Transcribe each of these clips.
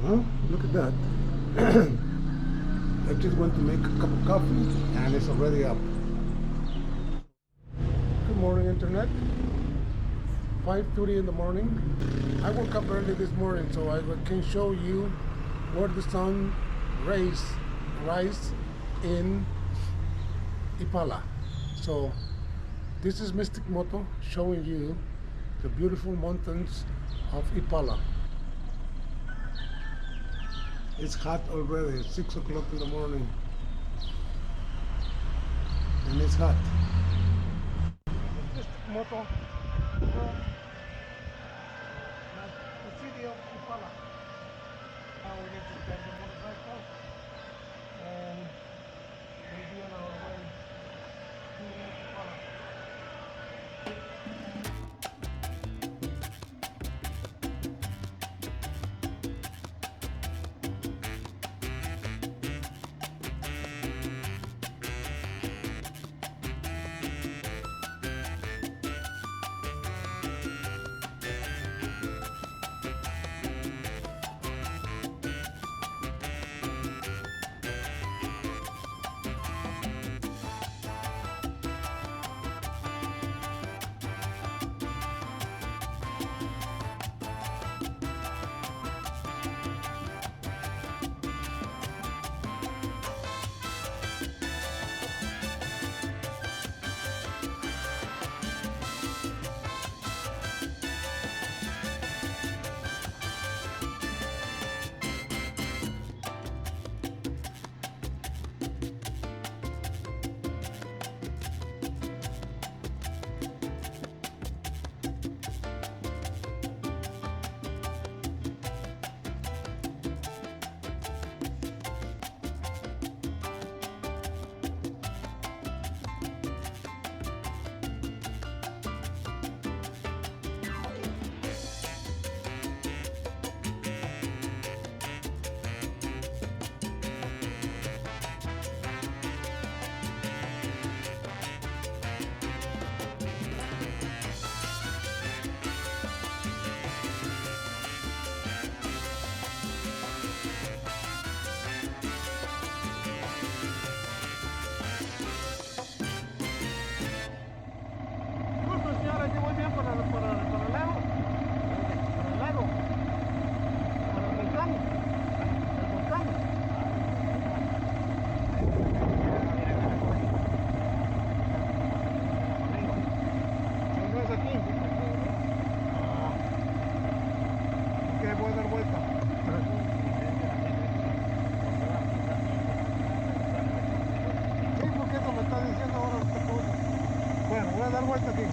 Well, look at that. I just went to make a cup of coffee and it's already up. Good morning, Internet. 5:30 in the morning. I woke up early this morning so I can show you where the sun rise in Ipala. So this is Mystic Moto showing you the beautiful mountains of Ipala. It's hot already, it's 6 o'clock in the morning and it's hot. Mystic Moto from the city of Ipala. Now we need to get the motorcycle and we'll be on our way to Ipala.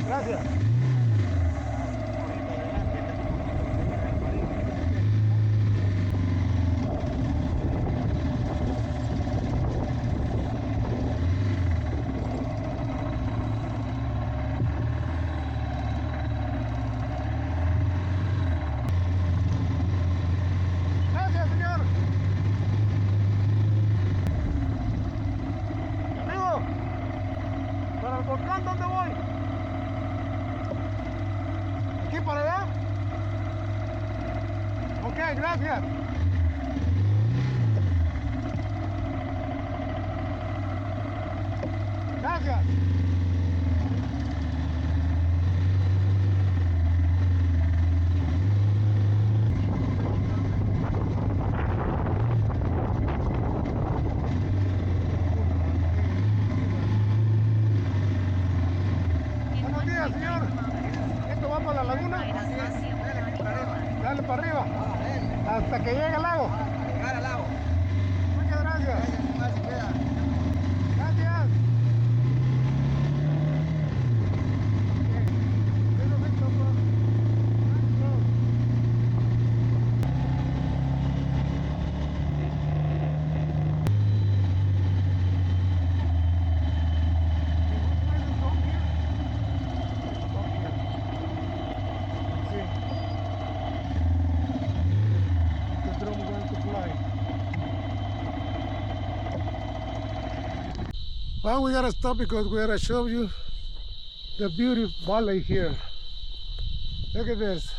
Gracias. Gracias, señor. Amigo, para el volcán, ¿dónde voy? ¿Aquí para allá? Ok, gracias. Gracias. Buenos días, señor. ¿Esto va para la laguna? Dale para arriba. Hasta que llegue al lago. Llegar al lago. Muchas gracias. Gracias. Gracias. Well, we gotta stop because we gotta show you the beauty valley here. Look at this.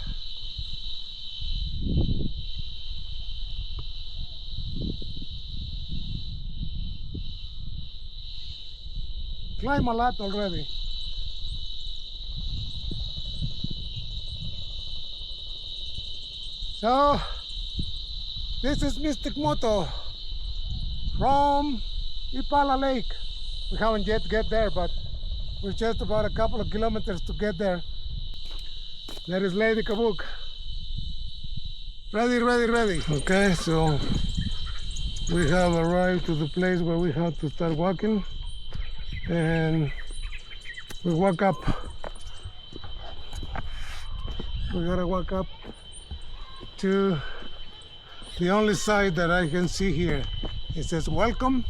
climbed a lot already. So this is Mystic Moto from Ipala Lake. We haven't yet get there, but we're just about a couple of kilometers to get there. There is Lady Kabuk. Ready, ready, ready. Okay, so we have arrived to the place where we have to start walking, and we walk up. We gotta walk up to the only side that I can see here. It says welcome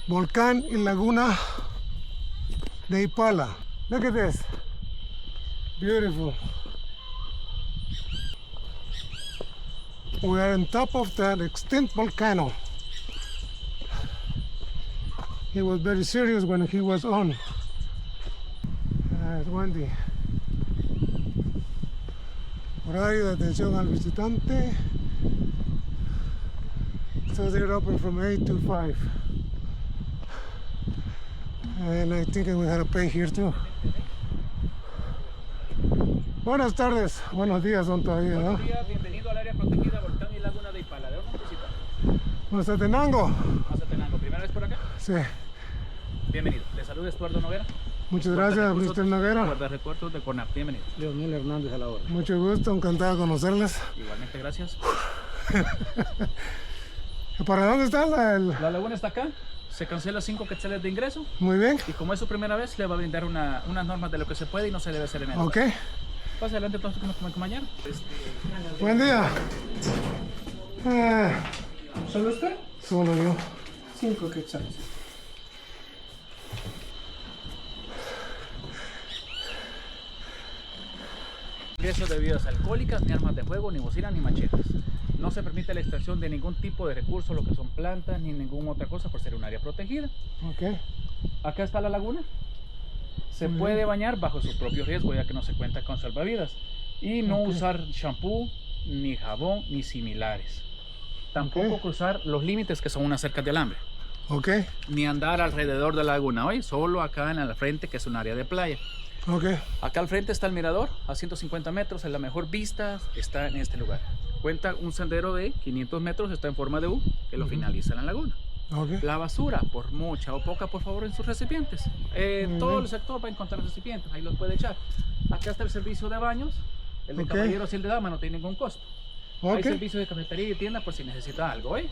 Volcán y Laguna de Ipala. Look at this, beautiful. We are on top of that extinct volcano. He was very serious when he was on. Es Wendy. Horario de atención al visitante. So they're open from 8 to 5. And I think we had to pay here too. Buenas tardes, buenos días son todavía, ¿no? Buenos días, bienvenido al área protegida Volcán y Laguna de Ipala. ¿De dónde nos visita? Mazatenango. Mazatenango, ¿primera vez por acá? Sí. Bienvenido. Le saluda Estuardo Noguera. Muchas gracias, Mr. Noguera. Guardarecuerdos de CONAP. Bienvenido. Leonel Hernández a la hora. Mucho gusto, encantado de conocerles. Igualmente, gracias. ¿Para dónde está La laguna está acá. Se cancela 5 quetzales de ingreso. Muy bien. Y como es su primera vez, le va a brindar unas normas de lo que se puede y no se debe hacer en el Ok. lugar. Pase adelante entonces con nuestro compañero. Buen día. ¿Solo usted? Solo yo. 5 quetzales. Ingreso de bebidas alcohólicas, ni armas de fuego, ni bocinas, ni machetes. No se permite la extracción de ningún tipo de recurso, lo que son plantas, ni ninguna otra cosa por ser un área protegida. Ok. Acá está la laguna. Se puede bañar bajo su propio riesgo, ya que no se cuenta con salvavidas. Y no usar shampoo, ni jabón, ni similares. Tampoco cruzar los límites que son unas cercas de alambre. Ok. Ni andar alrededor de la laguna, hoy solo acá en la frente, que es un área de playa. Ok. Acá al frente está el mirador, a 150 metros, en la mejor vista está en este lugar. Cuenta un sendero de 500 metros, está en forma de U, que lo finaliza en la laguna. Ok. La basura, por mucha o poca, por favor, en sus recipientes. En todo el sector va a encontrar recipientes, ahí los puede echar. Acá está el servicio de baños, el de caballeros y el de dama no tiene ningún costo. Hay servicio de cafetería y tienda por si necesita algo, ¿eh?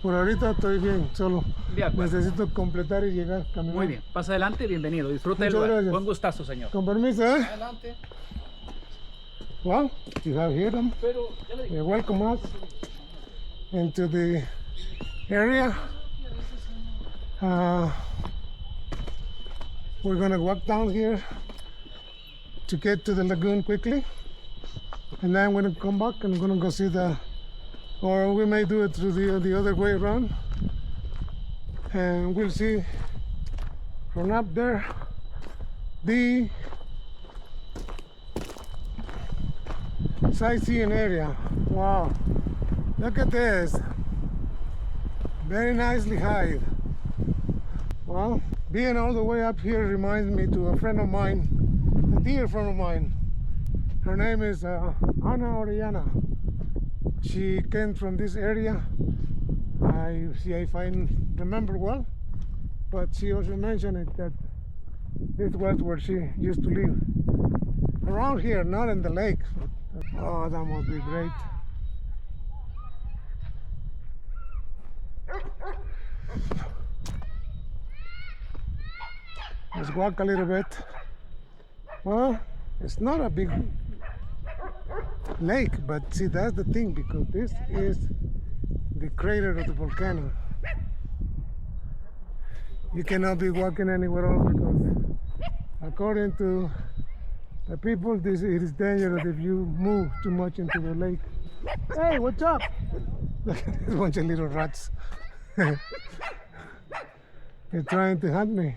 Por ahorita estoy bien, solo De acuerdo. necesito completar y llegar caminando. Muy bien, pasa adelante, bienvenido, disfrute del Muchas lugar. gracias. Buen gustazo, señor. Con permiso, ¿eh? Adelante. Well, you have here them. Pero, ya le digo. Welcome us into the area. We're gonna walk down here to get to the lagoon quickly, and then we're gonna come back and we're gonna go see the, or we may do it through the other way around, and we'll see from up there the sightseeing area. Wow, look at this, very nicely hid. Well, being all the way up here reminds me to a friend of mine, a dear friend of mine. Her name is Ana Orellana. She came from this area, if I remember well, but she also mentioned it that this was where she used to live. Around here, not in the lake. Oh, that must be great. Let's walk a little bit. Well, it's not a big lake, but see, that's the thing, because this is the crater of the volcano. You cannot be walking anywhere else because, according to the people, it is dangerous if you move too much into the lake. Hey, what's up? Look at this bunch of little rats. They're trying to hunt me.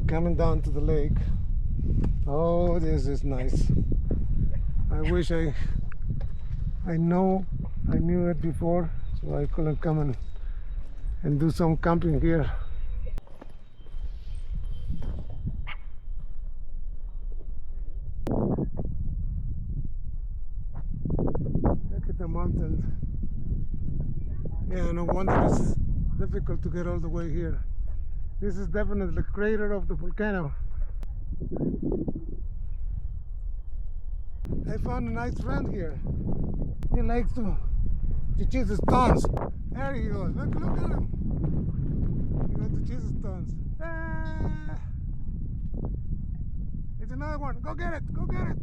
Coming down to the lake. Oh, this is nice. I wish I knew it before, so I couldn't come and do some camping here. Look at the mountains. Yeah, no wonder it's difficult to get all the way here. This is definitely the crater of the volcano. I found a nice friend here. He likes to chase the stones. There he goes. Look at him. He wants to chase the stones. Ah! It's another one. Go get it. Go get it.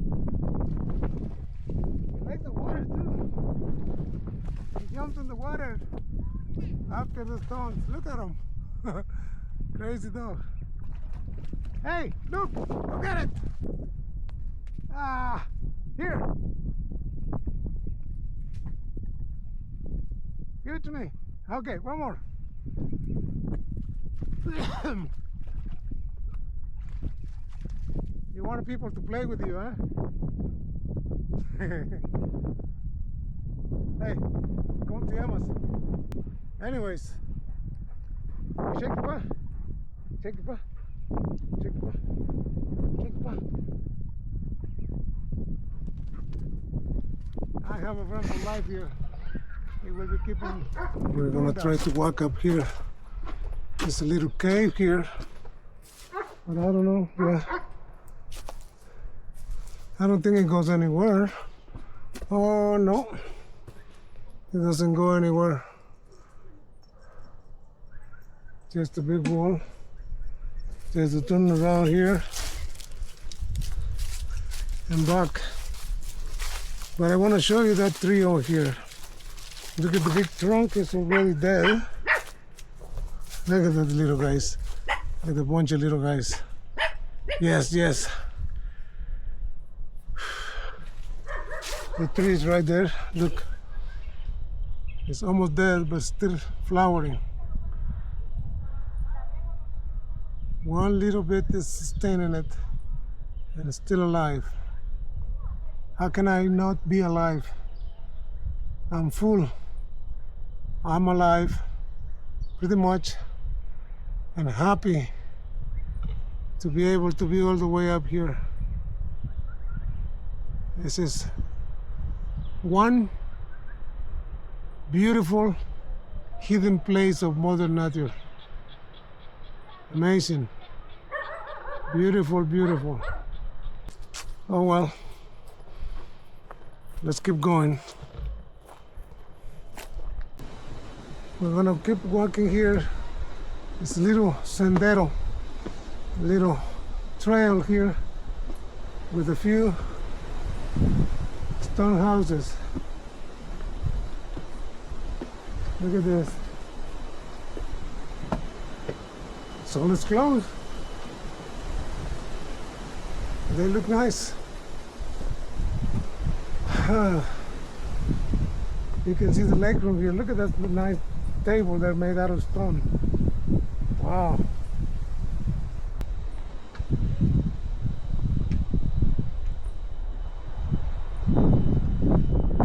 He likes the water too. He jumps in the water after the stones. Look at him. Crazy dog. Hey, look. Go get it. Ah, here. Give it to me. Okay, one more. You want people to play with you, huh? Hey, ¿cómo te llamas? Anyways, shake the paw. Shake the paw. Shake the paw. Shake the paw. I have a friend for life here. He will be keeping. We're gonna try to walk up here. There's a little cave here, but I don't know. Yeah, I don't think it goes anywhere. Oh no, it doesn't go anywhere. Just a big wall. There's a turn around here and back. But I want to show you that tree over here. Look at the big trunk, it's already dead. Look at the little guys. Look at the bunch of little guys. Yes, yes. The tree is right there. Look. It's almost dead, but still flowering. One little bit is sustaining it, and it's still alive. How can I not be alive? I'm full. I'm alive, pretty much, and happy to be able to be all the way up here. This is one beautiful hidden place of Mother Nature. Amazing. Beautiful, beautiful. Oh well. Let's keep going. We're gonna keep walking here. It's a little sendero, a little trail here with a few stone houses. Look at this. All is closed. They look nice. You can see the lake from here. Look at that nice table they're made out of stone. Wow.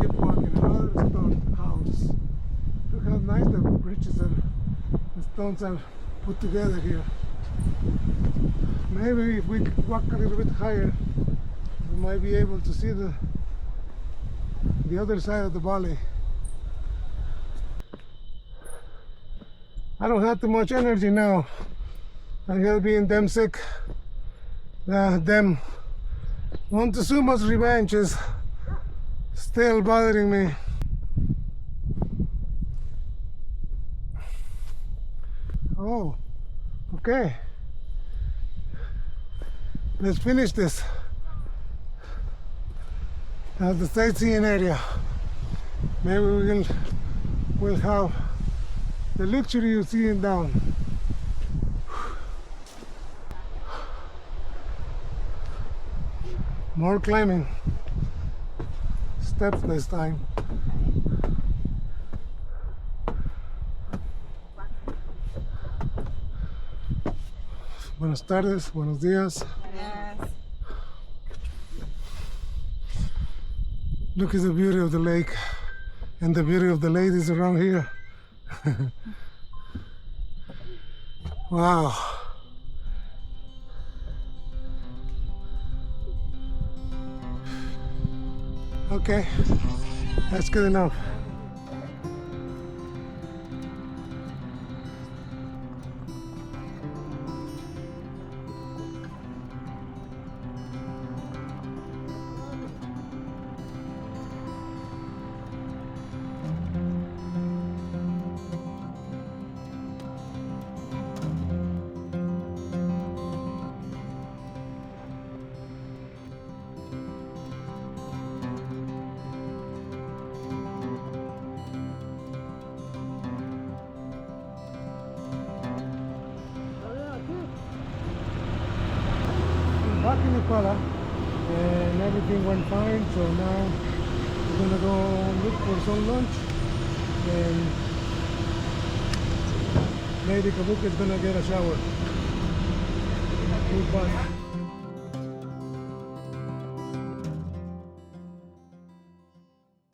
Keep walking. Another stone house. Look how nice the bridges and the stones are put together here. Maybe if we walk a little bit higher, we might be able to see the other side of the valley. I don't have too much energy now. I'm gonna be damn sick. Them Montezuma's revenge is still bothering me. Oh, okay. Let's finish this. Now the sightseeing area. Maybe we'll have the luxury of seeing down. More climbing. Steps this time. Buenas tardes, buenos días. Yes. Look at the beauty of the lake. and the beauty of the ladies around here. Wow. Okay, that's good enough. Back in Ipala, and everything went fine, so now we're gonna go look for some lunch, and maybe Kabuki is gonna get a shower. Goodbye.